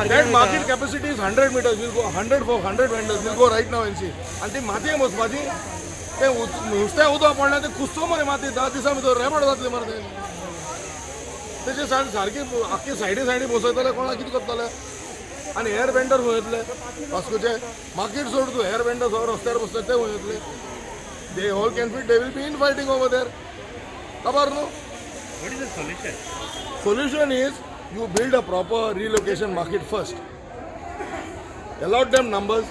That market capacity is 100 meters. We'll go 100 vendors. We'll go right now and see. And the माती आहे मोसमाची ते नुसत्या उदो पडला ते कुसतो मरे माती 10 दिवसांमध्ये रेबड जातले मरे त्याचे सारखी अख्खी सायडी बसयतले कोणा किती करतले आणि हेअर वेंडर वयतले वास्कोचे मार्केट सोड तू हेअर वेंडर रस्त्यावर बसतात ते वयतले they whole can fit they will be in fighting over there खबर know what is the solution solution is you build a proper relocation market first. Allot them numbers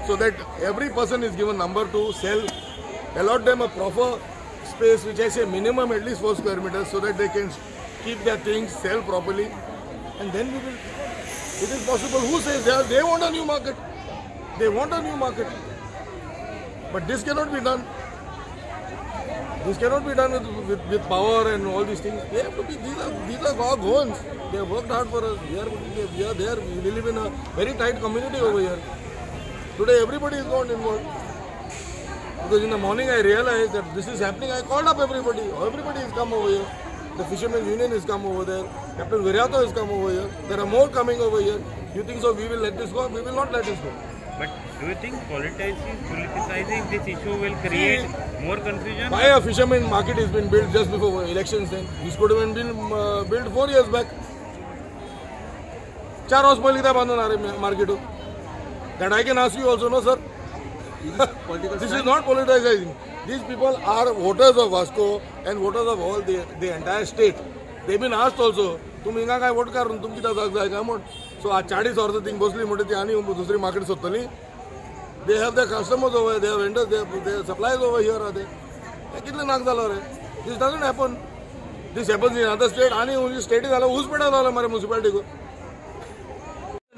so that every person is given number to sell. Allot them a proper space which I say minimum at least 4 square meters so that they can keep their things, sell properly, and then we will. It is possible. Who says they want a new market? They want a new market, but this cannot be done. This cannot be done with power and all these things. They have to be. These are our goals. They have worked hard for us. We are there. We live in a very tight community over here. Today everybody is not involved. Because in the morning I realized that this is happening. I called up everybody. Everybody has come over here. The Fishermen's Union has come over there. Captain Viriato has come over here. There are more coming over here. You think so? We will let this go? We will not let this go. But do you think politicizing this issue will create more confusion? Why a fisherman market has been built just before elections then? This could have been built 4 years back. 4 hours पहले था बांधून market. That I can ask you also, no sir? This is not politicizing. These people are voters of Vasco and voters of all the entire state. They've been asked also, तुम इंगा काय vote करून तुम किती जाग जाय काय म्हण. So 40 वर्ष थिंग बसली मोठी ती आणि दुसरी market सोदतली. They have their customers over here, they have vendors, they have suppliers over here are they. कितले नाक झालं रे. This doesn't happen. This happens in other state आणि only state झालं ऊस पेटा झालं हमारे municipality को.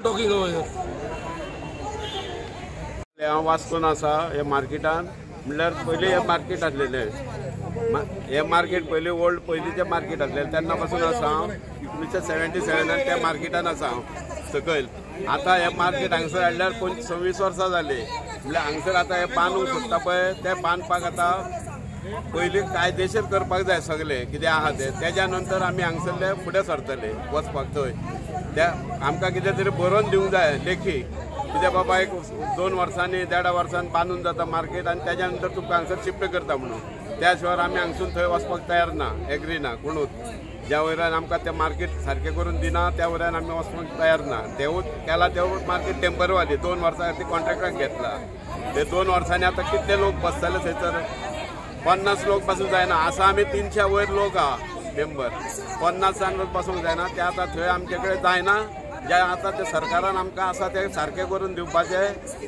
Talking over here. हांव वास्कोन आसा हे मार्केटान म्हणल्यार पयलीं हे मार्केट आसलेले हे मार्केट पयलीं ओल्ड पयलींचे मार्केट आसलेले तेन्ना पासून आसा हांव 1977 त्या मार्केटान आसा हांव सकयल आतां हे मार्केट हांगसर हाडल्यार 26 वर्सां जाली म्हणल्यार हांगसर आतां हे बांदूंक सोदता पळय ते बांदपाक आतां पयलीं कायदेशीर करपाक जाय सगळे कितें आहा ते तेज्या नंतर आमी हांगसरले फुडें सरतले वचपाक थंय त्या आमकां कितें तरी बरोवन दिवंक जाय लेखी कित्याक बाबा एक 2 वर्सांनी 1.5 वर्सान बांदून जाता मार्केट आनी तेज्या नंतर तुमकां हांगसर शिफ्ट करता म्हणून त्या शिवाय आमी हांगसून थंय वचपाक तयार ना एग्री ना कोणूच ज्या वयल्यान आमकां तें मार्केट सारकें करून दिना त्या वयल्यान आमी वचपाक तयार ना तेवूच केला तेवूच मार्केट टेम्परवारी 2 वर्सां खातीर कॉन्ट्रॅक्टाक घेतला ते 2 वर्सांनी आतां कितले लोक बसतले थंयसर 50 लोक पासून जायना आसा आमी 300 वयर लोक आहा मेंबर 50 पासूंक जायना ते आतां थंय आमचे कडेन जायना जे आतां ते सरकारान आमकां आसा ते सारकें करून दिवपाचें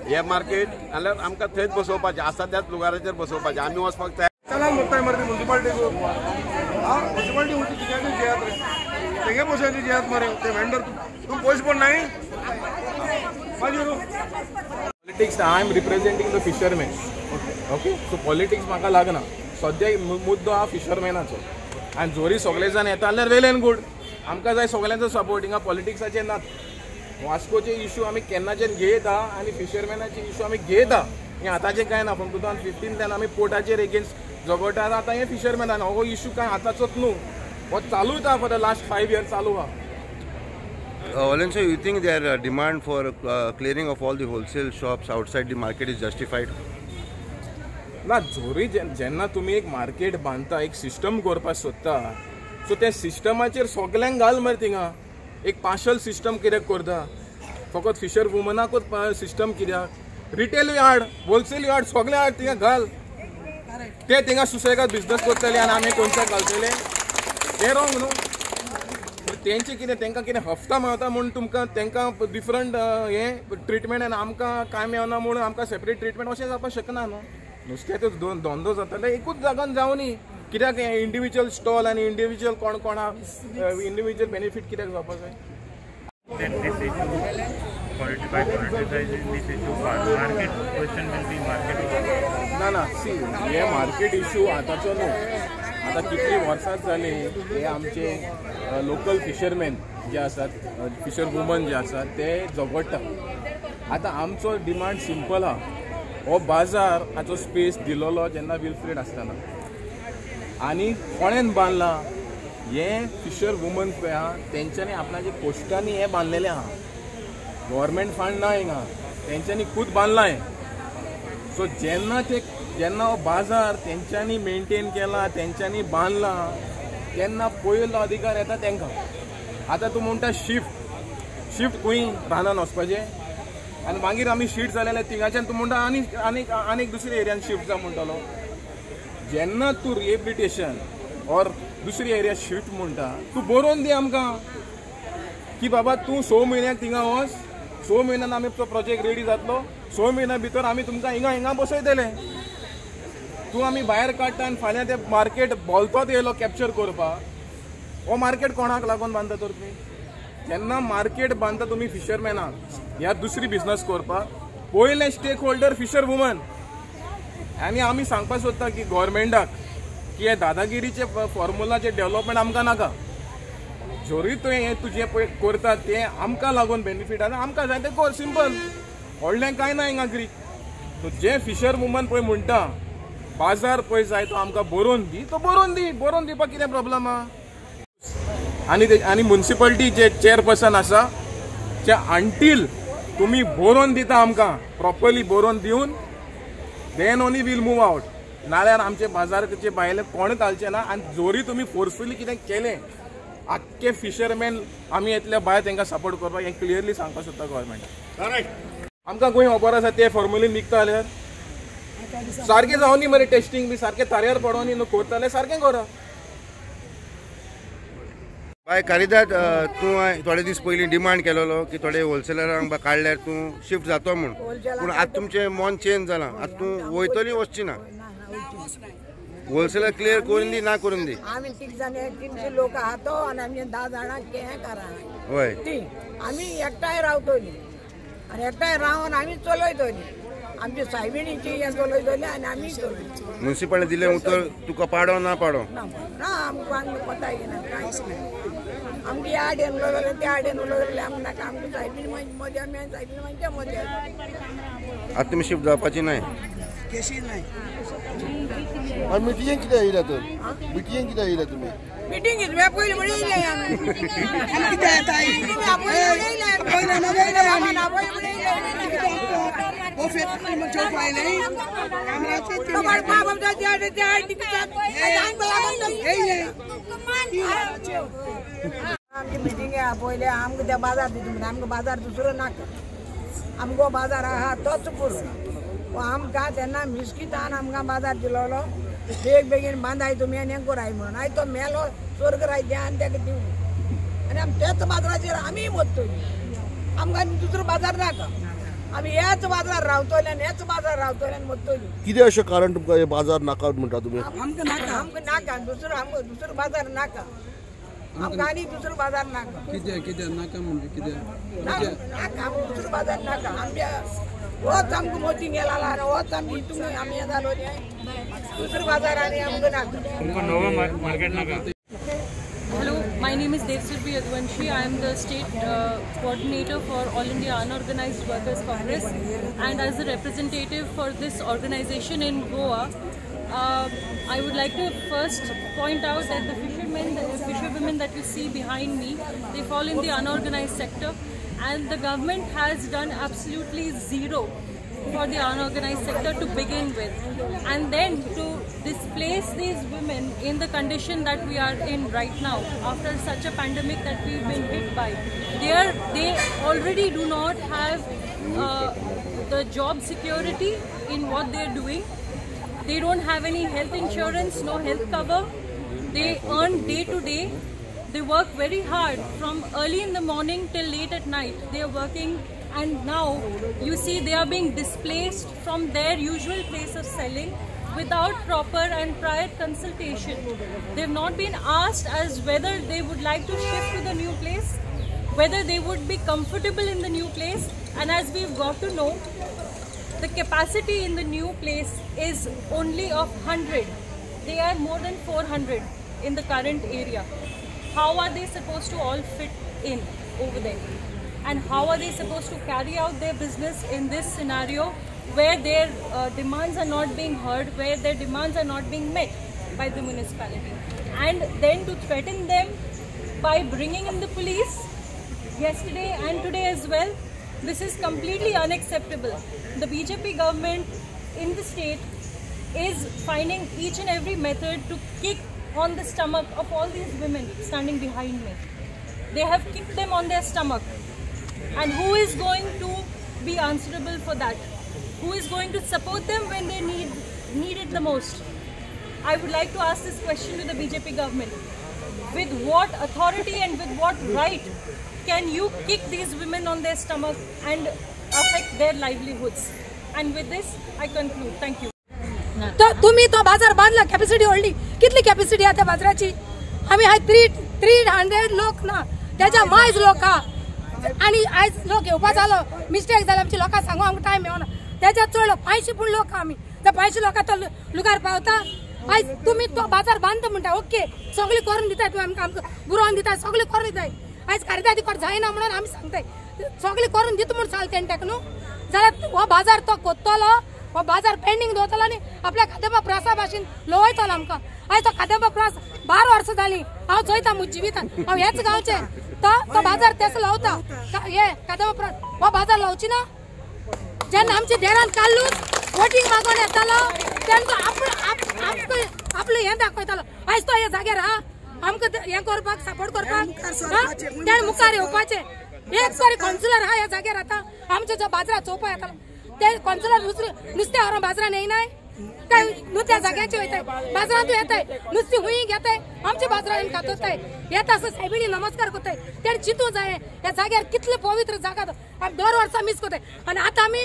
हे मार्केट जाल्यार आमकां थंयच बसोवपाचें आसा त्याच लुगाराचेर बसोवपाचें आमी वचपाक तयार चला मोठा मरे म्युनिसिपालिटी को हां म्युनिसिपालिटी उलटी कित्याक जेयात रे तेगे पोशाची जेयात मरे ते वेंडर तुम पयस पण नाही politics I am representing the fisherman okay so politics म्हाका लागना सद्या मुद्दो हा फिशरमॅनाचो आनी जोरी सगळे जाण येता जाल्यार वेल एंड गुड आमकां जाय सगळ्यांचो सपोर्ट हिंगा पॉलिटिक्साचे नात वास्कोचे इश्यू आमी केन्नाचेर घेयता आनी फिशरमॅनाचे इश्यू आमी घेयता हें आतांचें कांय ना पूण 2015 आमी पोर्टाचेर एगेन्स्ट झगडटात आतां हें फिशरमॅनान हो इश्यू कांय आतांचोच न्हू हो चालूच आहा फॉर द लास्ट 5 years चालू आहा. Also, you think their demand for clearing of all the wholesale shops outside the market is justified? ना जोरी जेन्ना तुमी एक मार्केट बांदता एक सिस्टम करपाक सोदता सो त्या सिस्टमाचेर सगल्यांक घाल मरे थिंगा एक पार्शल सिस्टम कित्याक करता फकत फिशर वुमनाकूच सिस्टम कित्याक रिटेल यार्ड होलसेल यार्ड सगळे यार्ड थिंगा घाल ते थिंगा सुसेगाद बिजनस करतले आनी आमी कोणत्या घालतले हे रॉंग न्हू तेंचे कितें तांकां कितें हफ्ता मेळटा म्हूण तुमकां तांकां डिफरंट हें ट्रिटमेंट आनी आमकां कांय मेळना म्हणून आमकां सेपरेट ट्रिटमेंट अशें जावपाक शकना न्हू नुस्त्याचो धंदो जाताले एकूच जागान जावनी कित्याक इंडिविज्युअल स्टॉल आनी इंडिविज्युअल कोणाक इंडिविज्युअल बेनिफीट कित्याक जावपाक जाय ना सी हे मार्केट इश्यू आतांचो न्हू आतां कितली वर्सां जाली हे आमचे लोकल फिशरमॅन जे आसात फिशर वुमन जे आसात ते झगडटा आतां आमचो डिमांड सिंपल आहा हो बाजार हाचो स्पेस दिलोलो जेन्ना विल्फ्रेड आसतना आनी कोणेन बांदला हे फिशर वुमन पळय आहा तेंच्यांनी आपणाच्या पोस्टांनी हे बांदलेले आहा गव्हर्मेंट फंड ना हिंगा तेंच्यांनी खूद बांदला हें सो जेन्ना हो बाजार तेंच्यांनी मेंटेन केला तेंच्यांनी बांदला तेन्ना पयलो अधिकार येता तेंकां आतां तूं म्हणटा शिफ्ट खंय रानान वचपाचें आनी मागीर आमी शिफ्ट जालेले थिंगाच्यान तूं म्हणटा आनीक दुसऱ्या एरियान शिफ्ट जा म्हणटलो जेन्ना तूं रिहेबिलिटेशन ऑर दुसरी एरिया शिफ्ट म्हणटा तूं बरोवन दी आमकां की बाबा तूं 6 म्हयन्याक थिंगा वच 6 म्हयन्यान आमी तो प्रोजेक्ट रेडी जातलो 6 म्हयन्या भितर आमी तुमकां हिंगा बसयतले तूं आमी भायर काडटा आनी फाल्यां ते मार्केट बोलतोच येयलो कॅप्चर करपाक हो मार्केट कोणाक लागून बांदता तर तुमी जेन्ना मार्केट बांदता तुमी फिशरमॅनाक ह्या दुसरी बिजनस करपाक पयले स्टेक होल्डर फिशर वुमन आनी आमी सांगपाक सोदता की गव्हर्मेंटाक की हे दादागिरीचे फॉर्मुलाचे डेव्हलपमेंट आमकां नाका जोरी तुवें हें तुजें पळय करता तें आमकां लागून बेनिफीट आसा आमकां जाय तें कर सिंपल व्हडलें कांय ना हिंगा ग्रीक जे फिशर वुमन पळय म्हणटा बाजार पळय जाय तो आमकां बरोवन दी तो बरोवन दिवपाक कितें प्रॉब्लम आहा आनी म्युनिसिपालिटी जे चेअरपर्सन आसा जे अंटील तुमी बरोवन दिता आमकां प्रॉपरली बरोवन दिवन then only will move out नाल्यार आमचे बाजाराचे भायले कोण घालचे ना आनी जोरी तुमी फोर्सफुली कितें केलें आख्खे फिशरमॅन आमी येतले भायर तांकां सपोर्ट करपाक हें क्लियरली सांगपाक सोदता गव्हर्मेंट आमकां खंय खबर आसा ते फॉर्मुलीन विकता जाल्यार सारकें जावनी मरे टेस्टिंग बी सारकें ताऱ्यार पडोनी न्हू करताले सारकें करा बाय कारिदाद तूं थोडे दीस पयलीं डिमांड केलेलो की थोडे होलसेलरांक काडल्यार तूं शिफ्ट जातो म्हूण पूण आतां तुमचें मन चेंज जालां आतां तूं वयतली वचची ना होलसेलर क्लियर करून दी ना करून दी आमी 300 लोक आहातो आनी आमी 10 जाणांक हें करा हय आमी एकठांय रावतली आनी एकठांय रावन आमी चलयतली आमची सायबिणीची हें चलयतली आनी आमी चलयतली म्युनिसिपालिटी दिलें उतर तुका पाडो ना पाडो ना आमकां कोता येना कांयच ना आमची ह्या आडेन उलयले त्या आडेन उलयले आमकां नाका आमची सायबिणी मदीं आमी सायबिणी म्हणजे मदीं आतां तुमी शिफ्ट जावपाची न्हय केशी नाही आनी मिटिंगेक कित्याक येयला तर मिटिंगेक कित्याक येयला तुमी मिटिंग घेतल्या पयलीं म्हणून येयले आमी कितें येता आमची मिटिंग पयले आमकां ते बाजार दिता म्हणून आमकां बाजार दुसरो नाका आमचो बाजार आहा तोच पुरो आमकां तेन्ना मिस्कितान आमकां बाजार दिलोलो बेगीन बांदाय तुमी आनी हें कराय म्हणून आयज तो मेलो स्वर्ग राय द्या आनी तेका दिवं आनी आमी तेच बाजाराचेर आमी वतली आमकां दुसरो बाजार नाका आमी हेच बाजार रावतले आनी हेच बाजार रावतले आनी वतली कितें अशें कारण तुमकां हे बाजार नाका म्हणटा तुमी आमकां नाका दुसरो बाजार नाका आमकां आनी दुसरो बाजार नाका कितें नाका म्हणजे कितें नाका आमकां दुसरो बाजार नाका आमच्या होच आमकां मोती गेला होच आमी हितून आमी हे जालो दुसरो बाजार आनी आमकां नाका तुमकां नवो मार्केट नाका Hello, my name is Devsirbi Yadvanshi. I am the state coordinator for All India Unorganized Workers Congress, and as a representative for this organization in Goa, I would like to first point out that the fisherwomen that you see behind me, they fall in the unorganized sector, and the government has done absolutely zero for the unorganized sector to begin with, and then to displace these women in the condition that we are in right now after such a pandemic that we've been hit by. They already do not have the job security in what they're doing. They don't have any health insurance, no health cover. They earn day to day. They work very hard from early in the morning till late at night. They are working, and now you see they are being displaced from their usual place of selling without proper and prior consultation. They have not been asked as whether they would like to shift to the new place, whether they would be comfortable in the new place, and as we've got to know, the capacity in the new place is only of 100. They are more than 400 in the current area. How are they supposed to all fit in over there? And how are they supposed to carry out their business in this scenario where their demands are not being heard, where their demands are not being met by the municipality, and then to threaten them by bringing in the police yesterday and today as well. This is completely unacceptable. The BJP government in the state is finding each and every method to kick on the stomach of all these women standing behind me. They have kicked them on their stomach. And who is going to be answerable for that? Who is going to support them when they need it the most? I would like to ask this question to the BJP government. With what authority and with what right can you kick these women on their stomach and affect their livelihoods? And with this, I conclude. Thank you. तो तुम्ही तो बाजार बांधला, capacity होल्डी कितली capacity आहे त्या बाजाराची? आम्ही हाय 300 लोक ना, त्याच्या मायज लोक आणि आज लोक येवपा जालो मिस्टेक जाला आमची लोकांक सांगू आमकां टायम मेळना. त्याच्या चड 500 पूण लोक आमी त्या 500 लोकांक तो लुगार पावता. आज तुम्ही तो बाजार बांधता म्हणटा ओके, सगळी करून दिताय, तुम्ही आमकां बुरोवन दिताय, सगळी करून दिताय. आज खरेदी तिकड जायना म्हणून आमी सांगताय सगळी करून दिता म्हणून चालते ताका न्हू. जाल्यार हो बाजार तो कोत्तलो, हो बाजार पेंडिंग दवरतलो आनी आपल्या खाद्यपा प्रासा भाशेन लोवयतलो आमकां. आज तो खाद्यपा प्रास 12 वर्सां जालीं हांव चोयता म्हज्या जिवितान. हांव हेच गांवचे तो बाजार तेच लावता. हे खाद्यपा प्रास हो बाजार लावची ना. जेन्ना आमच्या देरान काल्लूच वोटींग मागोन येतालो तेन्ना आपले हें दाखयतालो. आयज तो हे जाग्यार हा आमकां हें करपाक सपोर्ट करपाक तेणे मुखार येवपाचें. एक सारी कावन्सिलर हा ह्या जाग्यार आतां आमच्या जो बाजारात चोवपा येतालो ते कावन्सिलर नुस्तें व्हरोन बाजारान येयनाय काय नुस्त्या जाग्याचे वयताय, बाजारांतू येताय, नुस्तें हुंय घेताय, आमच्या बाजारान खातोताय. येता असं सायबिणी नमस्कार करताय. तेणे चिंतूं जाय ह्या जाग्यार कितले पवित्र जागा तो आमी दर वर्सा मिस करताय. आनी आतां आमी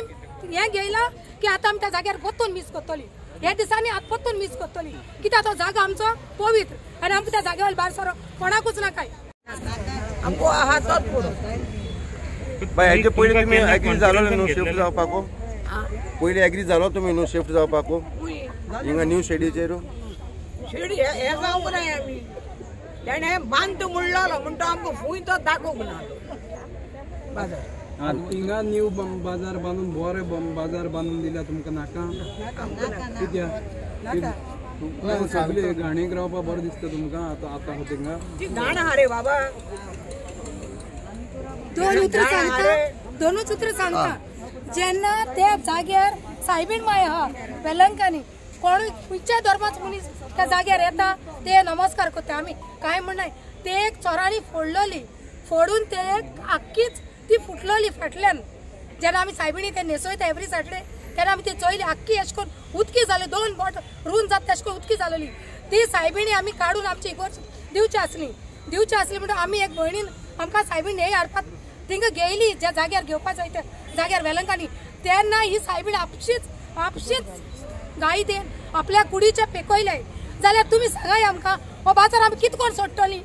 हें घेयला की आतां आमी त्या जाग्यार परतून मिस करतली. ह्या दिसांनी आतां परतून मिस करतली कित्याक तो जागा आमचो पवित्र आनी आमकां त्या जाग्या वयलो भायर सरो कोणाकूच नाकाय. आमकां आहा तोच पुरो. बाय हेजे पयलीं तुमी एग्री जालो न्हू शिफ्ट जावपाको? पयलीं एग्री जालो तुमी न्हू शिफ्ट जावपाको हिंगा न्यू शेडीचेर? शेडी हे जावंक ना आमी. तेणे बांद म्हणलो म्हणटा आमकां फूंय तो दाखोवंक ना बाजार. हिंगा न्यू बाजार बांदून बरें बाजार बांदून दिल्या तुमकां नाका? कित्याक सगळे घाणीक रावपा बरें दिसता तुमकां? आतां थिंगा ती घाण आहा रे बाबा. दोनूच उतर सांगता. जेन्ना त्या जाग्यार सायबीण माय आहा वेलंकांनी कोण खंयच्याय धर्माचो मनीस त्या जाग्यार येता ते नमस्कार करता. आमी कांय म्हणनाय. ते एक चोरांनी फोडून ते आख्खीच ती फुटलोली फाटल्यान. जेन्ना आमी सायबिणी ते न्हेसयता एवरी सॅटर्डे तेन्ना आमी ती चोयली आख्खी अशें करून उदकी जाली 2 बोट रून जाता तशें करून उदकी जालोली. ती सायबिणी आमी काडून आमची इगोर्ज दिवची आसली म्हणून आमी एक भयणीन आमकां सायबीण हे हाडपाक थिंगा गेयली ज्या जाग्यार घेवपा जाय त्या जाग्यार वेलंकांनी. तेन्ना ही सायबीण आपशीच गाई देन आपल्या कुडीचे पेकयले. जाल्यार तुमी सांगाय आमकां हो बाजार आमी कितें कोण सोडटली?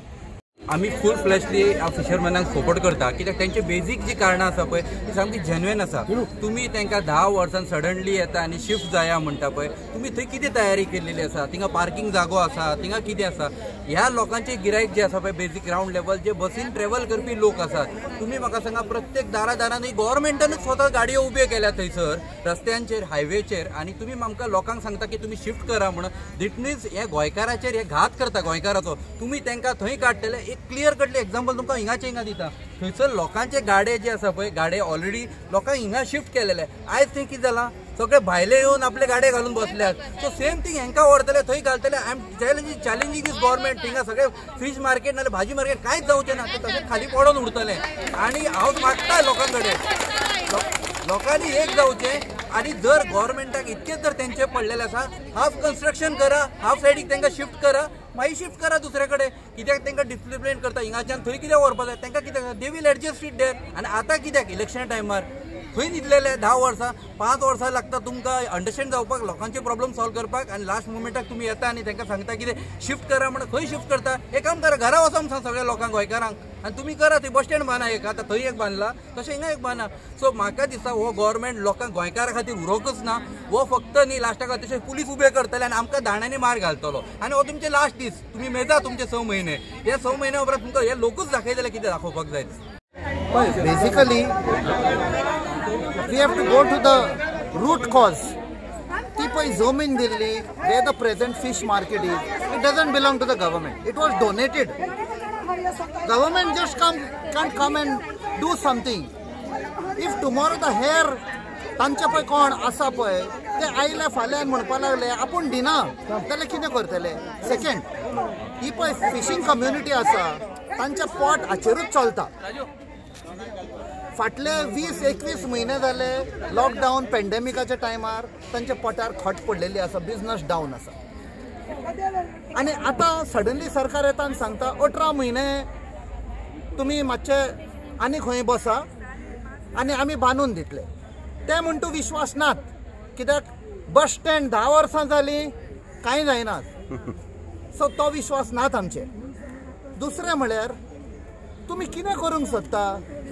आमी फूल फ्लॅशली फिशरमॅनांक सपोर्ट करता कित्याक तेंचे बेजीक जी कारणां आसा पळय ती सामकी जेन्युइन आसा. तुमी तांकां 10 वर्सान सडनली येता आनी शिफ्ट जाया म्हणटा पळय, तुमी थंय कितें तयारी केल्ली आसा? थिंगा पार्किंग जागो आसा, थिंगा कितें आसा? ह्या लोकांचे गिरायक जे आसा पळय बेजीक ग्राउंड लेवल जे बसीन ट्रॅव्हल करपी लोक आसात, तुमी म्हाका सांगा प्रत्येक दारांनी गव्हर्मेंटानूच स्वता गाडयो उब्यो केल्या थंयसर रस्त्यांचेर हायवेचेर आनी तुमी आमकां लोकांक सांगता की तुमी शिफ्ट करा म्हणून. दीट मिन्स हे गोंयकाराचेर हे घात करता गोंयकाराचो. तुमी तांकां थंय काडटले. एक क्लियर कटले एक्झाम्पल तुमकां हिंगाचे दिता. थंयसर लोकांचे गाडे जे आसा पळय गाडे ऑलरेडी लोकांक हिंगा शिफ्ट केलेले. आयज थंय कितें जालां सगळे भायले येवन आपले गाडे घालून बसल्यात. सो सेम थिंग हांकां व्हरतले थंय घालतले. I am challenging this government. थिंगा सगळे फीश मार्केट नाल्यार भाजी मार्केट कांयच जावचें ना. ते तशें खाली पडून उरतले. आनी हांव मागता लोकां कडेन लोकांनी एक जावचें आनी जर गव्हर्मेंटाक इतकेच जर तेंचे पडलेले आसा हाफ कन्स्ट्रक्शन करा, हाफ सायडीक तांकां शिफ्ट करा, मागीर शिफ्ट करा दुसरे कडेन. कित्याक तांकां डिसिप्लिन करता हिंगाच्यान थंय कित्याक व्हरपा जाय तांकां कित्याक they will adjust it there. आनी आतां कित्याक इलेक्शन टायमार खंय न्हिदलेले 10 वर्सां 5 वर्सां लागता तुमकां अंडरस्टँड जावपाक लोकांचे प्रॉब्लम सॉल्व करपाक. आनी लास्ट मुमेंटाक तुमी येता आनी तांकां सांगता कितें शिफ्ट करा म्हणून. खंय शिफ्ट करता? एक काम करा घरा वचोंक सांग सगळ्या लोकांक गोंयकारांक आनी तुमी करा. थंय बस स्टँड बांदा एक. आतां थंय एक बांदला तशें हिंगा एक बांदा. सो म्हाका दिसता हो गव्हर्मेंट लोकांक गोंयकारा खातीर उरोकच ना. हो फक्त न्ही लास्टाक तशें पुलीस उबे करतले आनी आमकां दांड्यांनी मार घालतलो. आनी हो तुमचे लास्ट दीस. तुमी मेजा तुमचे 6 म्हयने. हे 6 म्हयन्या उपरांत तुमकां हे लोकूच दाखयतले कितें दाखोवपाक जाय. Basically, we have to go to the root cause ती पळय जमीन दिल्ली where the present fish market is it doesn't belong to the government it was donated government just can't come and do something if tomorrow the heir तांचे पळय कोण आसा पळय ते आयले फाल्यां म्हणपा लागले आपूण दिना जाल्यार कितें करतले सेकंड ही पळय फिशींग कम्युनिटी आसा तांचे पोट हाचेरूच चलता फाटले 20-21 म्हयने जाले लॉकडावन पॅन्डेमिकाच्या टायमार तांच्या पोटार खट पडलेली आसा बिझनस डावन आसा आनी आतां सडनली सरकार येता आनी सांगता 18 म्हयने तुमी मातशे आनी खंय बसा आनी आमी बांदून दितले ते म्हण तूं विश्वास नात कित्याक बस स्टँड 10 वर्सां जालीं कांय जायनात सो तो विश्वास नात आमचे दुसरें म्हळ्यार तुमी कितें करूंक सोदता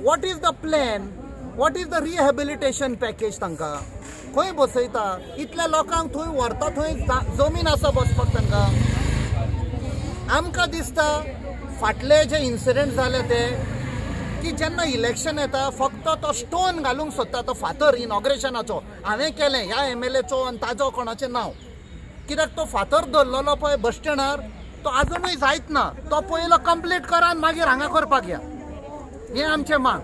what is the plan what is the rehabilitation package तांकां खंय बसयता इतल्या लोकांक थंय व्हरता थंय जमीन आसा बसपाक तांकां आमकां दिसता फाटले जे इन्सिडेंट जाले ते की जेन्ना इलेक्शन येता फक्त तो स्टोन घालूंक सोदता तो फातर इनॉग्रेशनाचो हांवें केलें ह्या MLAचो आनी ताजो कोणाचें नांव कित्याक तो फातर दवरलेलो पळय बस स्टँडार तो आजुनूय जायत ना तो पयलो कंप्लीट करा आनी मागीर हांगा करपाक या हें आमचें माग